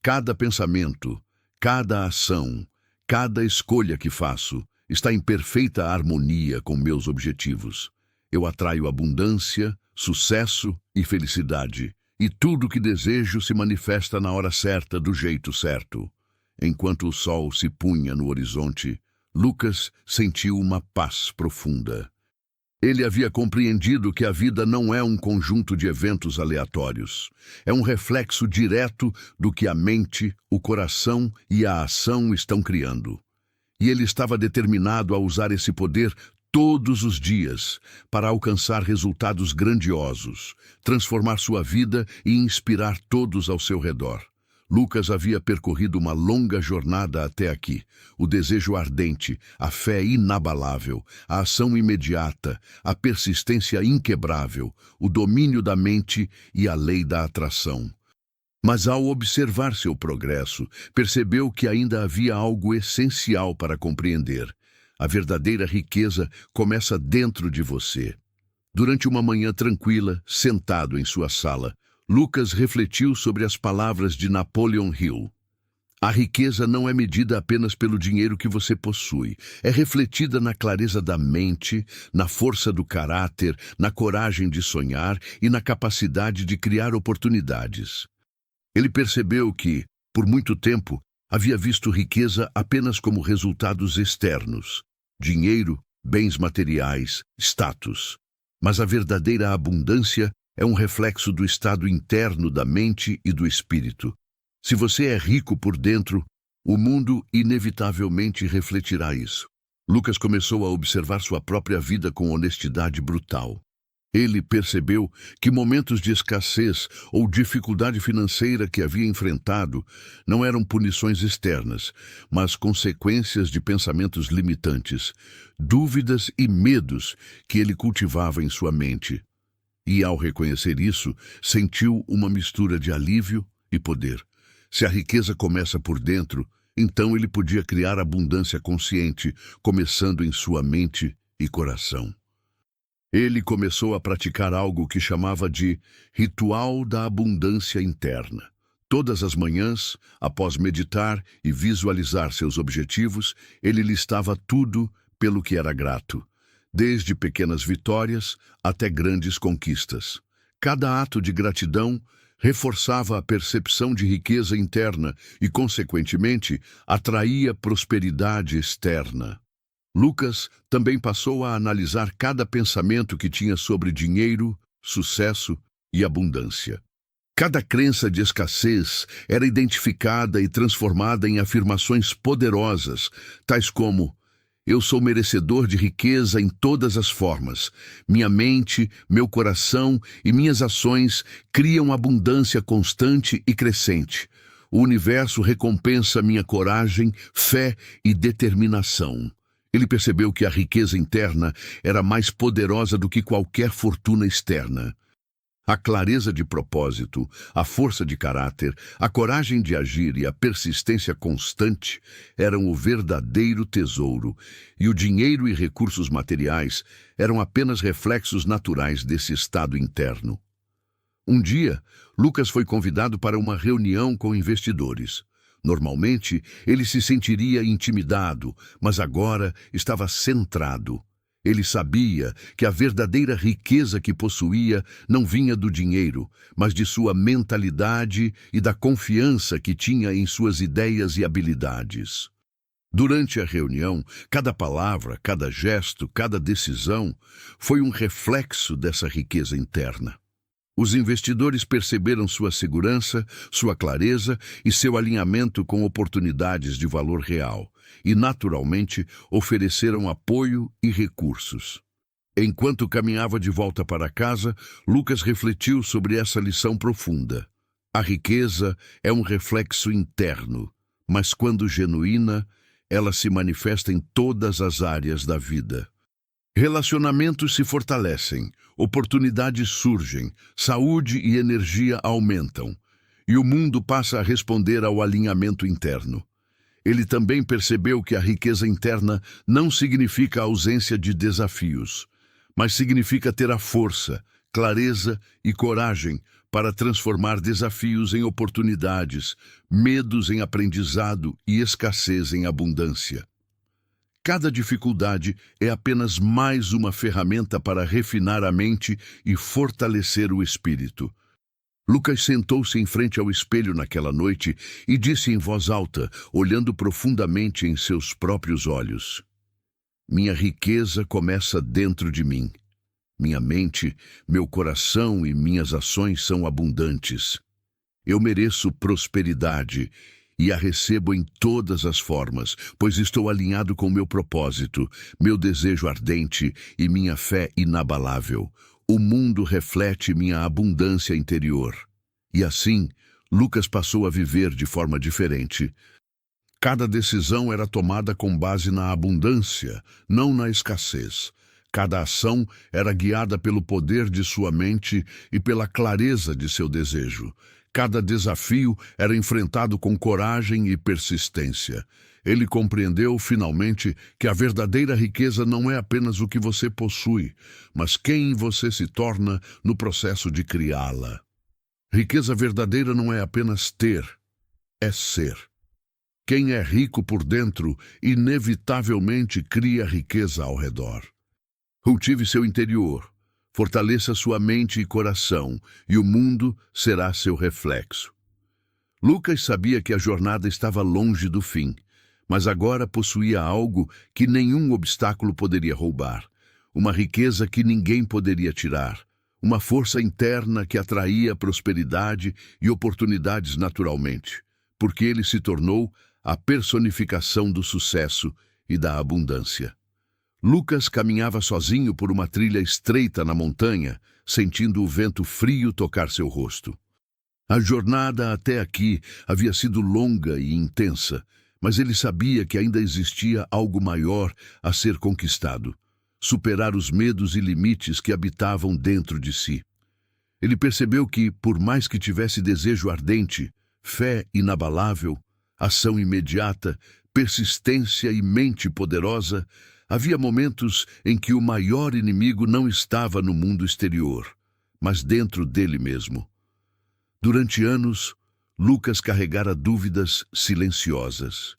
Cada pensamento, cada ação, cada escolha que faço está em perfeita harmonia com meus objetivos. Eu atraio abundância, sucesso e felicidade, e tudo que desejo se manifesta na hora certa, do jeito certo." Enquanto o sol se punha no horizonte, Lucas sentiu uma paz profunda. Ele havia compreendido que a vida não é um conjunto de eventos aleatórios. É um reflexo direto do que a mente, o coração e a ação estão criando. E ele estava determinado a usar esse poder todos os dias para alcançar resultados grandiosos, transformar sua vida e inspirar todos ao seu redor. Lucas havia percorrido uma longa jornada até aqui. O desejo ardente, a fé inabalável, a ação imediata, a persistência inquebrável, o domínio da mente e a lei da atração. Mas ao observar seu progresso, percebeu que ainda havia algo essencial para compreender: A verdadeira riqueza começa dentro de você. Durante uma manhã tranquila, sentado em sua sala, Lucas refletiu sobre as palavras de Napoleon Hill. A riqueza não é medida apenas pelo dinheiro que você possui. É refletida na clareza da mente, na força do caráter, na coragem de sonhar e na capacidade de criar oportunidades. Ele percebeu que, por muito tempo, havia visto riqueza apenas como resultados externos: dinheiro, bens materiais, status. Mas a verdadeira abundância é um reflexo do estado interno da mente e do espírito. Se você é rico por dentro, o mundo inevitavelmente refletirá isso. Lucas começou a observar sua própria vida com honestidade brutal. Ele percebeu que momentos de escassez ou dificuldade financeira que havia enfrentado não eram punições externas, mas consequências de pensamentos limitantes, dúvidas e medos que ele cultivava em sua mente. E, ao reconhecer isso, sentiu uma mistura de alívio e poder. Se a riqueza começa por dentro, então ele podia criar abundância consciente, começando em sua mente e coração. Ele começou a praticar algo que chamava de ritual da abundância interna. Todas as manhãs, após meditar e visualizar seus objetivos, ele listava tudo pelo que era grato, desde pequenas vitórias até grandes conquistas. Cada ato de gratidão reforçava a percepção de riqueza interna e, consequentemente, atraía prosperidade externa. Lucas também passou a analisar cada pensamento que tinha sobre dinheiro, sucesso e abundância. Cada crença de escassez era identificada e transformada em afirmações poderosas, tais como: eu sou merecedor de riqueza em todas as formas. Minha mente, meu coração e minhas ações criam abundância constante e crescente. O universo recompensa minha coragem, fé e determinação. Ele percebeu que a riqueza interna era mais poderosa do que qualquer fortuna externa. A clareza de propósito, a força de caráter, a coragem de agir e a persistência constante eram o verdadeiro tesouro, e o dinheiro e recursos materiais eram apenas reflexos naturais desse estado interno. Um dia, Lucas foi convidado para uma reunião com investidores. Normalmente, ele se sentiria intimidado, mas agora estava centrado. Ele sabia que a verdadeira riqueza que possuía não vinha do dinheiro, mas de sua mentalidade e da confiança que tinha em suas ideias e habilidades. Durante a reunião, cada palavra, cada gesto, cada decisão foi um reflexo dessa riqueza interna. Os investidores perceberam sua segurança, sua clareza e seu alinhamento com oportunidades de valor real, e naturalmente ofereceram apoio e recursos. Enquanto caminhava de volta para casa, Lucas refletiu sobre essa lição profunda. A riqueza é um reflexo interno, mas quando genuína, ela se manifesta em todas as áreas da vida. Relacionamentos se fortalecem, oportunidades surgem, saúde e energia aumentam, e o mundo passa a responder ao alinhamento interno. Ele também percebeu que a riqueza interna não significa a ausência de desafios, mas significa ter a força, clareza e coragem para transformar desafios em oportunidades, medos em aprendizado e escassez em abundância. Cada dificuldade é apenas mais uma ferramenta para refinar a mente e fortalecer o espírito. Lucas sentou-se em frente ao espelho naquela noite e disse em voz alta, olhando profundamente em seus próprios olhos: minha riqueza começa dentro de mim. Minha mente, meu coração e minhas ações são abundantes. Eu mereço prosperidade e a recebo em todas as formas, pois estou alinhado com meu propósito, meu desejo ardente e minha fé inabalável. O mundo reflete minha abundância interior. E assim, Lucas passou a viver de forma diferente. Cada decisão era tomada com base na abundância, não na escassez. Cada ação era guiada pelo poder de sua mente e pela clareza de seu desejo. Cada desafio era enfrentado com coragem e persistência. Ele compreendeu, finalmente, que a verdadeira riqueza não é apenas o que você possui, mas quem você se torna no processo de criá-la. Riqueza verdadeira não é apenas ter, é ser. Quem é rico por dentro, inevitavelmente cria riqueza ao redor. Cultive seu interior, fortaleça sua mente e coração, e o mundo será seu reflexo. Lucas sabia que a jornada estava longe do fim, mas agora possuía algo que nenhum obstáculo poderia roubar, uma riqueza que ninguém poderia tirar, uma força interna que atraía prosperidade e oportunidades naturalmente, porque ele se tornou a personificação do sucesso e da abundância. Lucas caminhava sozinho por uma trilha estreita na montanha, sentindo o vento frio tocar seu rosto. A jornada até aqui havia sido longa e intensa, mas ele sabia que ainda existia algo maior a ser conquistado: superar os medos e limites que habitavam dentro de si. Ele percebeu que, por mais que tivesse desejo ardente, fé inabalável, ação imediata, persistência e mente poderosa, havia momentos em que o maior inimigo não estava no mundo exterior, mas dentro dele mesmo. Durante anos, Lucas carregara dúvidas silenciosas.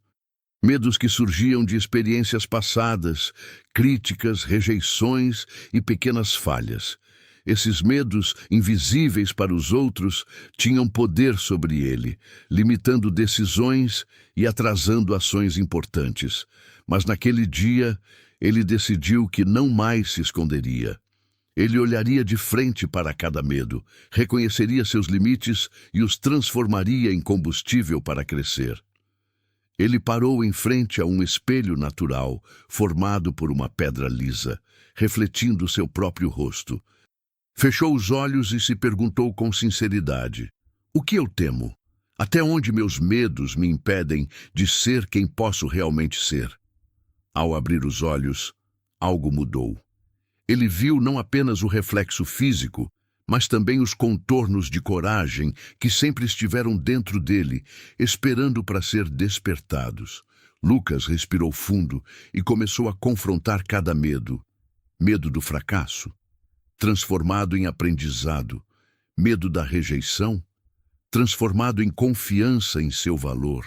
Medos que surgiam de experiências passadas, críticas, rejeições e pequenas falhas. Esses medos, invisíveis para os outros, tinham poder sobre ele, limitando decisões e atrasando ações importantes. Mas naquele dia, ele decidiu que não mais se esconderia. Ele olharia de frente para cada medo, reconheceria seus limites e os transformaria em combustível para crescer. Ele parou em frente a um espelho natural, formado por uma pedra lisa, refletindo seu próprio rosto. Fechou os olhos e se perguntou com sinceridade: o que eu temo? Até onde meus medos me impedem de ser quem posso realmente ser? Ao abrir os olhos, algo mudou. Ele viu não apenas o reflexo físico, mas também os contornos de coragem que sempre estiveram dentro dele, esperando para ser despertados. Lucas respirou fundo e começou a confrontar cada medo. Medo do fracasso, transformado em aprendizado. Medo da rejeição, transformado em confiança em seu valor.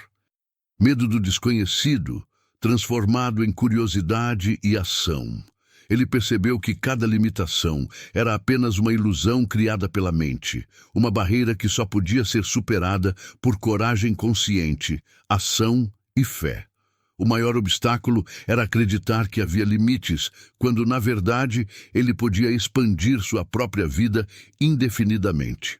Medo do desconhecido, transformado em curiosidade e ação. Ele percebeu que cada limitação era apenas uma ilusão criada pela mente, uma barreira que só podia ser superada por coragem consciente, ação e fé. O maior obstáculo era acreditar que havia limites, quando, na verdade, ele podia expandir sua própria vida indefinidamente.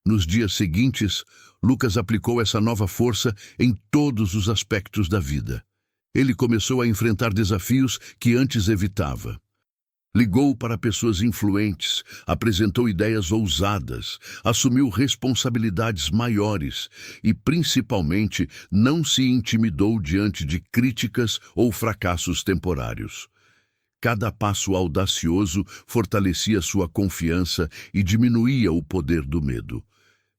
Nos dias seguintes, Lucas aplicou essa nova força em todos os aspectos da vida. Ele começou a enfrentar desafios que antes evitava. Ligou para pessoas influentes, apresentou ideias ousadas, assumiu responsabilidades maiores e, principalmente, não se intimidou diante de críticas ou fracassos temporários. Cada passo audacioso fortalecia sua confiança e diminuía o poder do medo.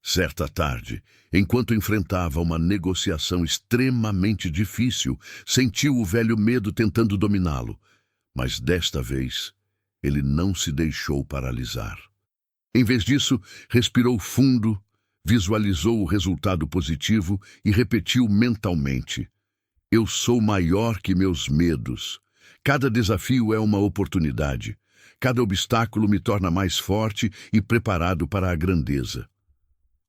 Certa tarde, enquanto enfrentava uma negociação extremamente difícil, sentiu o velho medo tentando dominá-lo. Mas desta vez, ele não se deixou paralisar. Em vez disso, respirou fundo, visualizou o resultado positivo e repetiu mentalmente: eu sou maior que meus medos. Cada desafio é uma oportunidade. Cada obstáculo me torna mais forte e preparado para a grandeza.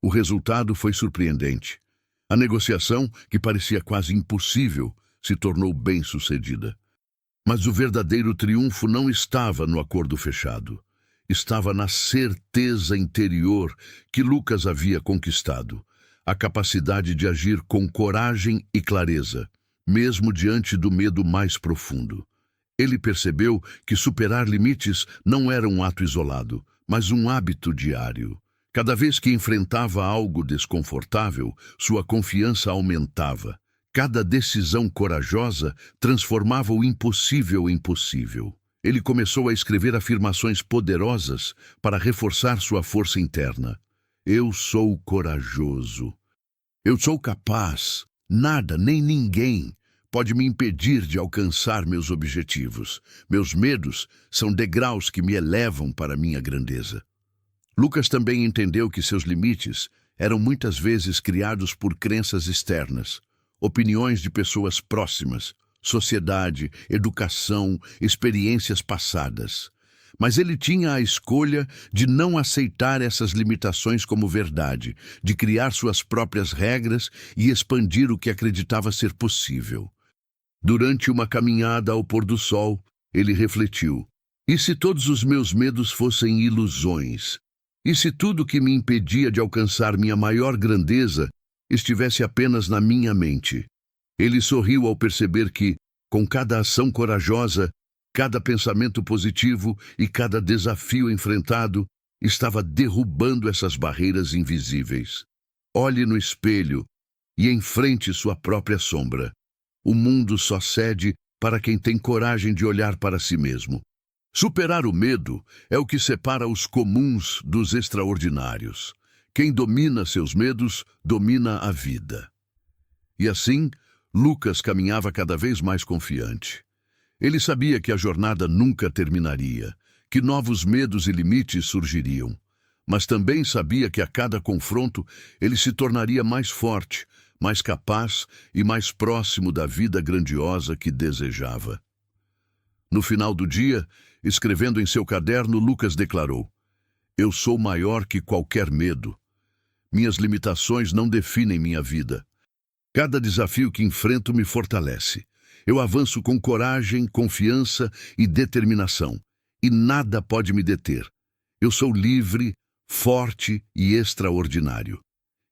O resultado foi surpreendente. A negociação, que parecia quase impossível, se tornou bem-sucedida. Mas o verdadeiro triunfo não estava no acordo fechado. Estava na certeza interior que Lucas havia conquistado, a capacidade de agir com coragem e clareza, mesmo diante do medo mais profundo. Ele percebeu que superar limites não era um ato isolado, mas um hábito diário. Cada vez que enfrentava algo desconfortável, sua confiança aumentava. Cada decisão corajosa transformava o impossível em possível. Ele começou a escrever afirmações poderosas para reforçar sua força interna. Eu sou corajoso. Eu sou capaz. Nada, nem ninguém pode me impedir de alcançar meus objetivos. Meus medos são degraus que me elevam para minha grandeza. Lucas também entendeu que seus limites eram muitas vezes criados por crenças externas, opiniões de pessoas próximas, sociedade, educação, experiências passadas. Mas ele tinha a escolha de não aceitar essas limitações como verdade, de criar suas próprias regras e expandir o que acreditava ser possível. Durante uma caminhada ao pôr do sol, ele refletiu: e se todos os meus medos fossem ilusões? E se tudo que me impedia de alcançar minha maior grandeza estivesse apenas na minha mente? Ele sorriu ao perceber que, com cada ação corajosa, cada pensamento positivo e cada desafio enfrentado, estava derrubando essas barreiras invisíveis. Olhe no espelho e enfrente sua própria sombra. O mundo só cede para quem tem coragem de olhar para si mesmo. Superar o medo é o que separa os comuns dos extraordinários. Quem domina seus medos, domina a vida. E assim, Lucas caminhava cada vez mais confiante. Ele sabia que a jornada nunca terminaria, que novos medos e limites surgiriam. Mas também sabia que a cada confronto ele se tornaria mais forte, mais capaz e mais próximo da vida grandiosa que desejava. No final do dia, escrevendo em seu caderno, Lucas declarou: eu sou maior que qualquer medo. Minhas limitações não definem minha vida. Cada desafio que enfrento me fortalece. Eu avanço com coragem, confiança e determinação, e nada pode me deter. Eu sou livre, forte e extraordinário.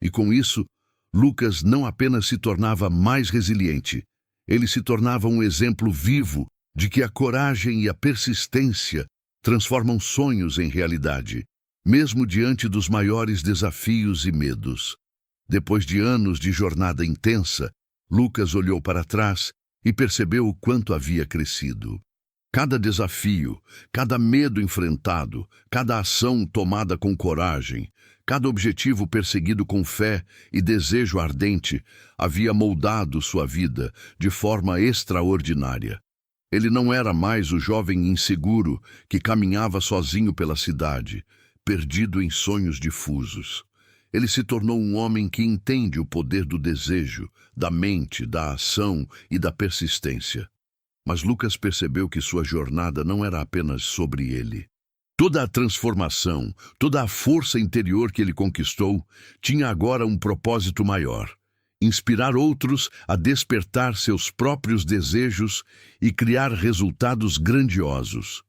E com isso, Lucas não apenas se tornava mais resiliente, ele se tornava um exemplo vivo de que a coragem e a persistência transformam sonhos em realidade, mesmo diante dos maiores desafios e medos. Depois de anos de jornada intensa, Lucas olhou para trás e percebeu o quanto havia crescido. Cada desafio, cada medo enfrentado, cada ação tomada com coragem, cada objetivo perseguido com fé e desejo ardente havia moldado sua vida de forma extraordinária. Ele não era mais o jovem inseguro que caminhava sozinho pela cidade, perdido em sonhos difusos. Ele se tornou um homem que entende o poder do desejo, da mente, da ação e da persistência. Mas Lucas percebeu que sua jornada não era apenas sobre ele. Toda a transformação, toda a força interior que ele conquistou, tinha agora um propósito maior: inspirar outros a despertar seus próprios desejos e criar resultados grandiosos.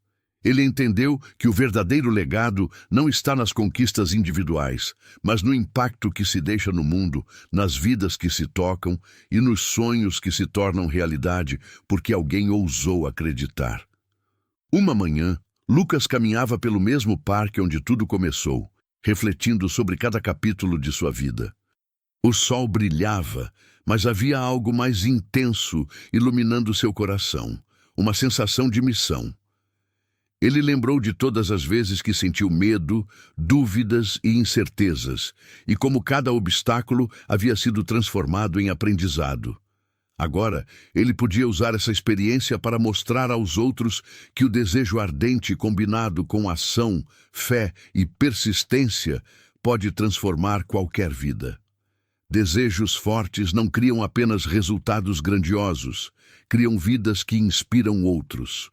Ele entendeu que o verdadeiro legado não está nas conquistas individuais, mas no impacto que se deixa no mundo, nas vidas que se tocam e nos sonhos que se tornam realidade porque alguém ousou acreditar. Uma manhã, Lucas caminhava pelo mesmo parque onde tudo começou, refletindo sobre cada capítulo de sua vida. O sol brilhava, mas havia algo mais intenso iluminando seu coração, uma sensação de missão. Ele lembrou de todas as vezes que sentiu medo, dúvidas e incertezas, e como cada obstáculo havia sido transformado em aprendizado. Agora, ele podia usar essa experiência para mostrar aos outros que o desejo ardente combinado com ação, fé e persistência pode transformar qualquer vida. Desejos fortes não criam apenas resultados grandiosos, criam vidas que inspiram outros.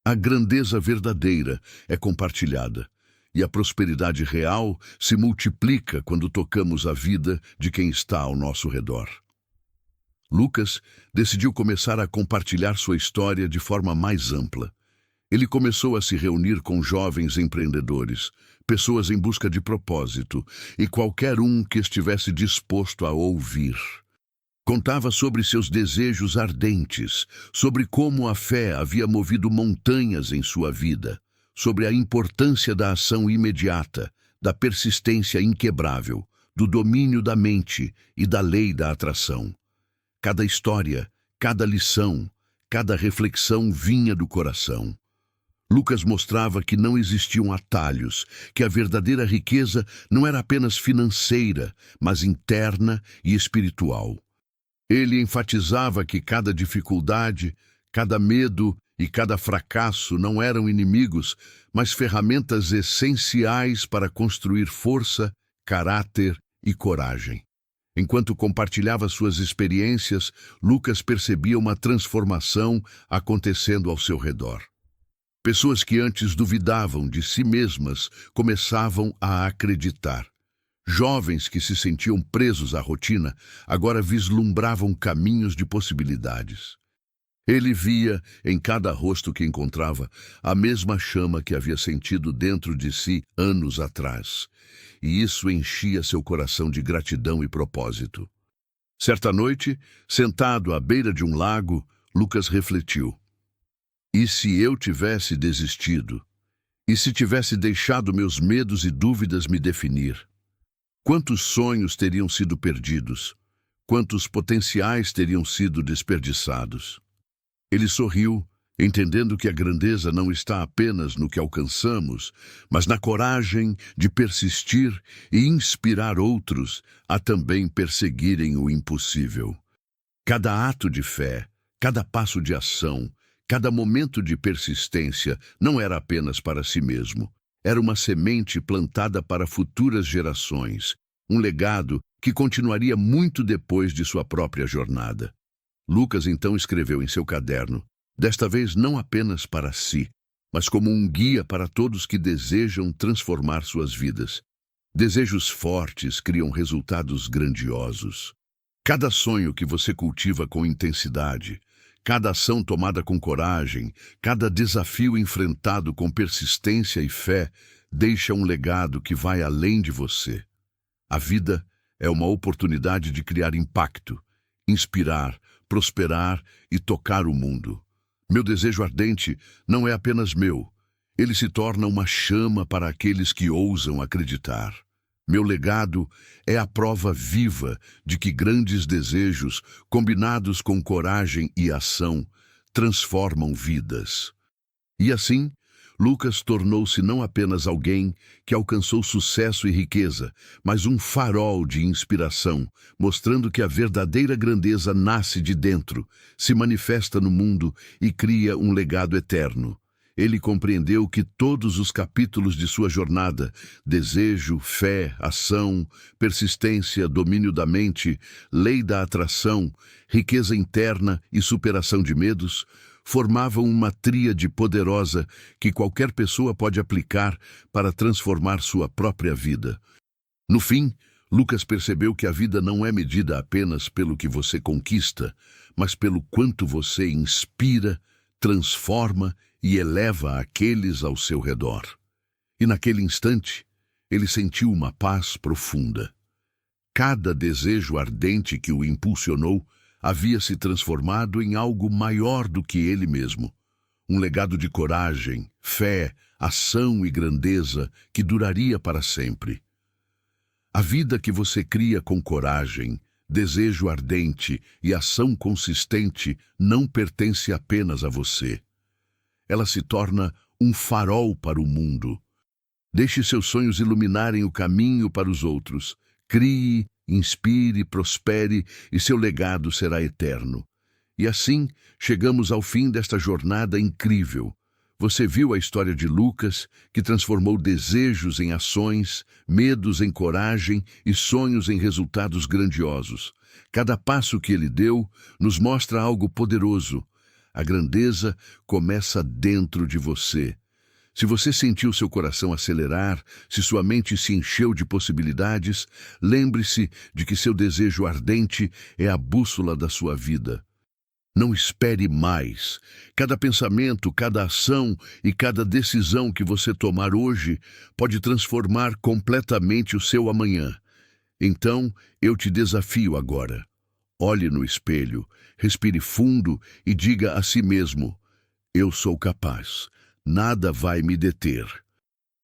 A grandeza verdadeira é compartilhada, e a prosperidade real se multiplica quando tocamos a vida de quem está ao nosso redor. Lucas decidiu começar a compartilhar sua história de forma mais ampla. Ele começou a se reunir com jovens empreendedores, pessoas em busca de propósito, e qualquer um que estivesse disposto a ouvir. Contava sobre seus desejos ardentes, sobre como a fé havia movido montanhas em sua vida, sobre a importância da ação imediata, da persistência inquebrável, do domínio da mente e da lei da atração. Cada história, cada lição, cada reflexão vinha do coração. Lucas mostrava que não existiam atalhos, que a verdadeira riqueza não era apenas financeira, mas interna e espiritual. Ele enfatizava que cada dificuldade, cada medo e cada fracasso não eram inimigos, mas ferramentas essenciais para construir força, caráter e coragem. Enquanto compartilhava suas experiências, Lucas percebia uma transformação acontecendo ao seu redor. Pessoas que antes duvidavam de si mesmas começavam a acreditar. Jovens que se sentiam presos à rotina agora vislumbravam caminhos de possibilidades. Ele via, em cada rosto que encontrava, a mesma chama que havia sentido dentro de si anos atrás, e isso enchia seu coração de gratidão e propósito. Certa noite, sentado à beira de um lago, Lucas refletiu: e se eu tivesse desistido? E se tivesse deixado meus medos e dúvidas me definir? Quantos sonhos teriam sido perdidos? Quantos potenciais teriam sido desperdiçados? Ele sorriu, entendendo que a grandeza não está apenas no que alcançamos, mas na coragem de persistir e inspirar outros a também perseguirem o impossível. Cada ato de fé, cada passo de ação, cada momento de persistência não era apenas para si mesmo. Era uma semente plantada para futuras gerações, um legado que continuaria muito depois de sua própria jornada. Lucas então escreveu em seu caderno, desta vez não apenas para si, mas como um guia para todos que desejam transformar suas vidas. Desejos fortes criam resultados grandiosos. Cada sonho que você cultiva com intensidade, cada ação tomada com coragem, cada desafio enfrentado com persistência e fé, deixa um legado que vai além de você. A vida é uma oportunidade de criar impacto, inspirar, prosperar e tocar o mundo. Meu desejo ardente não é apenas meu. Ele se torna uma chama para aqueles que ousam acreditar. Meu legado é a prova viva de que grandes desejos, combinados com coragem e ação, transformam vidas. E assim, Lucas tornou-se não apenas alguém que alcançou sucesso e riqueza, mas um farol de inspiração, mostrando que a verdadeira grandeza nasce de dentro, se manifesta no mundo e cria um legado eterno. Ele compreendeu que todos os capítulos de sua jornada, desejo, fé, ação, persistência, domínio da mente, lei da atração, riqueza interna e superação de medos, formavam uma tríade poderosa que qualquer pessoa pode aplicar para transformar sua própria vida. No fim, Lucas percebeu que a vida não é medida apenas pelo que você conquista, mas pelo quanto você inspira, transforma e eleva aqueles ao seu redor. E naquele instante, ele sentiu uma paz profunda. Cada desejo ardente que o impulsionou havia se transformado em algo maior do que ele mesmo. Um legado de coragem, fé, ação e grandeza que duraria para sempre. A vida que você cria com coragem, desejo ardente e ação consistente não pertence apenas a você. Ela se torna um farol para o mundo. Deixe seus sonhos iluminarem o caminho para os outros. Crie, inspire, prospere e seu legado será eterno. E assim, chegamos ao fim desta jornada incrível. Você viu a história de Lucas, que transformou desejos em ações, medos em coragem e sonhos em resultados grandiosos. Cada passo que ele deu nos mostra algo poderoso. A grandeza começa dentro de você. Se você sentiu seu coração acelerar, se sua mente se encheu de possibilidades, lembre-se de que seu desejo ardente é a bússola da sua vida. Não espere mais. Cada pensamento, cada ação e cada decisão que você tomar hoje pode transformar completamente o seu amanhã. Então, eu te desafio agora. Olhe no espelho, respire fundo e diga a si mesmo: eu sou capaz. Nada vai me deter.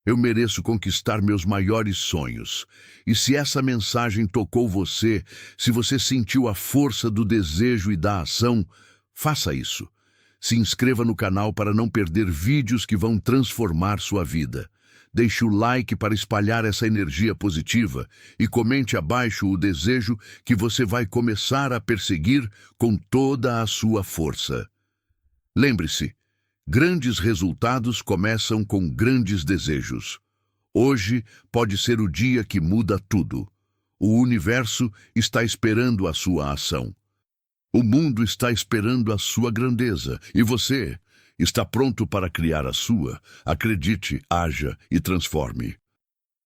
Eu mereço conquistar meus maiores sonhos. E se essa mensagem tocou você, se você sentiu a força do desejo e da ação, faça isso. Se inscreva no canal para não perder vídeos que vão transformar sua vida. Deixe o like para espalhar essa energia positiva e comente abaixo o desejo que você vai começar a perseguir com toda a sua força. Lembre-se, grandes resultados começam com grandes desejos. Hoje pode ser o dia que muda tudo. O universo está esperando a sua ação. O mundo está esperando a sua grandeza e você está pronto para criar a sua. Acredite, haja e transforme.